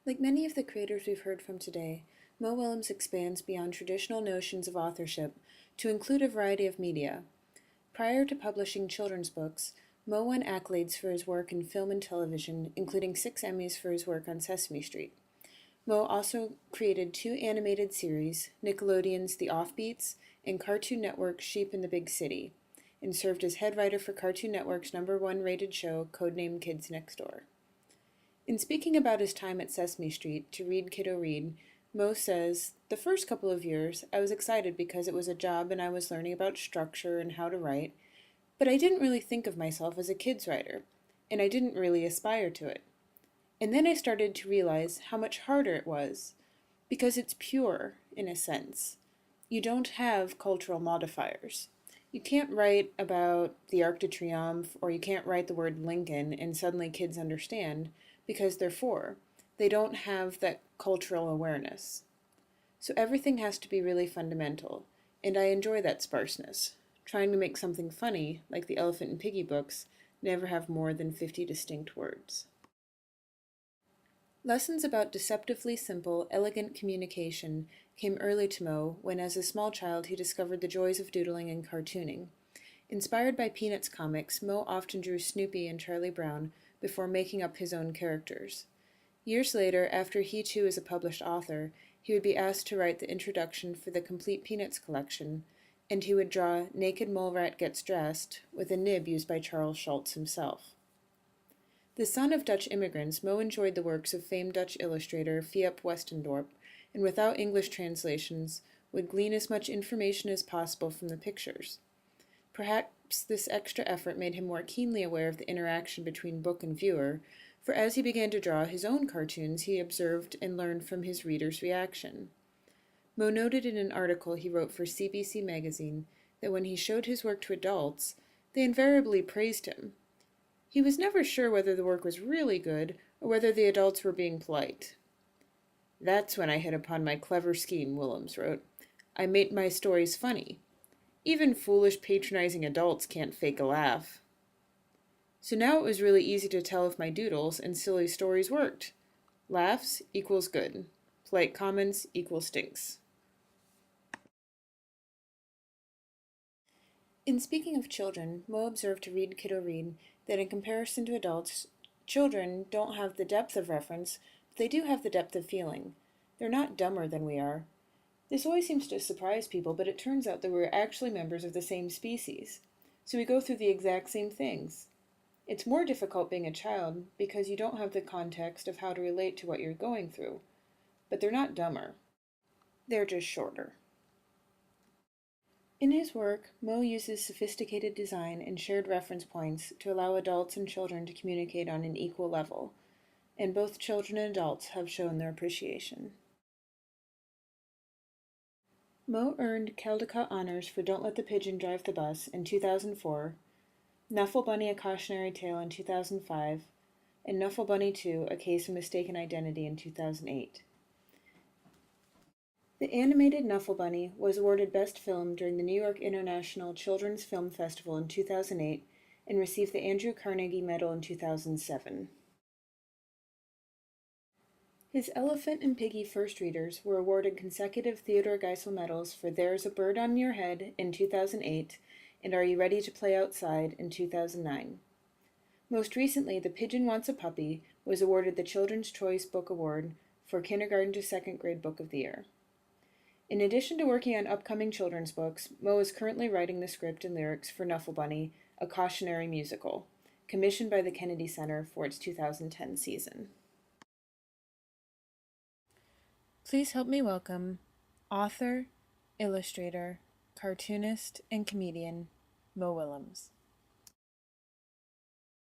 Like many of the creators we've heard from today, Mo Willems expands beyond traditional notions of authorship to include a variety of media. Prior to publishing children's books, Mo won accolades for his work in film and television, including 6 Emmys for his work on Sesame Street. Mo also created 2 animated series, Nickelodeon's The Offbeats and Cartoon Network's Sheep in the Big City, and served as head writer for Cartoon Network's #1 rated show, codenamed Kids Next Door. In speaking about his time at Sesame Street to Read Kiddo Read, Mo says, "The first couple of years, I was excited because it was a job and I was learning about structure and how to write, but I didn't really think of myself as a kids writer, and I didn't really aspire to it. And then I started to realize how much harder it was, because it's pure, in a sense. You don't have cultural modifiers. You can't write about the Arc de Triomphe, or you can't write the word Lincoln and suddenly kids understand, because they're 4. They don't have that cultural awareness. So everything has to be really fundamental, and I enjoy that sparseness. Trying to make something funny, like the Elephant and Piggy books, never have more than 50 distinct words." Lessons about deceptively simple, elegant communication came early to Mo when, as a small child, he discovered the joys of doodling and cartooning. Inspired by Peanuts comics, Mo often drew Snoopy and Charlie Brown before making up his own characters. Years later, after he too is a published author, he would be asked to write the introduction for the complete Peanuts collection, and he would draw Naked Mole Rat Gets Dressed with a nib used by Charles Schulz himself. The son of Dutch immigrants, Mo enjoyed the works of famed Dutch illustrator Philip Westendorp, and without English translations, would glean as much information as possible from the pictures. Perhaps this extra effort made him more keenly aware of the interaction between book and viewer, for as he began to draw his own cartoons, he observed and learned from his readers' reaction. Mo noted in an article he wrote for CBC magazine that when he showed his work to adults, they invariably praised him. He was never sure whether the work was really good or whether the adults were being polite. "That's when I hit upon my clever scheme," Willems wrote. "I made my stories funny. Even foolish, patronizing adults can't fake a laugh." So now it was really easy to tell if my doodles and silly stories worked. Laughs equals good. Polite comments equals stinks. In speaking of children, Mo observed to Read Kiddo Read that in comparison to adults, children don't have the depth of reference, but they do have the depth of feeling. They're not dumber than we are. This always seems to surprise people, but it turns out that we're actually members of the same species. So we go through the exact same things. It's more difficult being a child because you don't have the context of how to relate to what you're going through. But they're not dumber. They're just shorter. In his work, Mo uses sophisticated design and shared reference points to allow adults and children to communicate on an equal level, and both children and adults have shown their appreciation. Mo earned Caldecott Honors for Don't Let the Pigeon Drive the Bus in 2004, Knuffle Bunny: A Cautionary Tale in 2005, and Knuffle Bunny 2: A Case of Mistaken Identity in 2008. The animated Knuffle Bunny was awarded Best Film during the New York International Children's Film Festival in 2008 and received the Andrew Carnegie Medal in 2007. His Elephant and Piggy first readers were awarded consecutive Theodore Geisel medals for There's a Bird on Your Head in 2008 and Are You Ready to Play Outside in 2009. Most recently, The Pigeon Wants a Puppy was awarded the Children's Choice Book Award for Kindergarten to 2nd Grade Book of the Year. In addition to working on upcoming children's books, Mo is currently writing the script and lyrics for Knuffle Bunny, a cautionary musical, commissioned by the Kennedy Center for its 2010 season. Please help me welcome author, illustrator, cartoonist, and comedian, Mo Willems.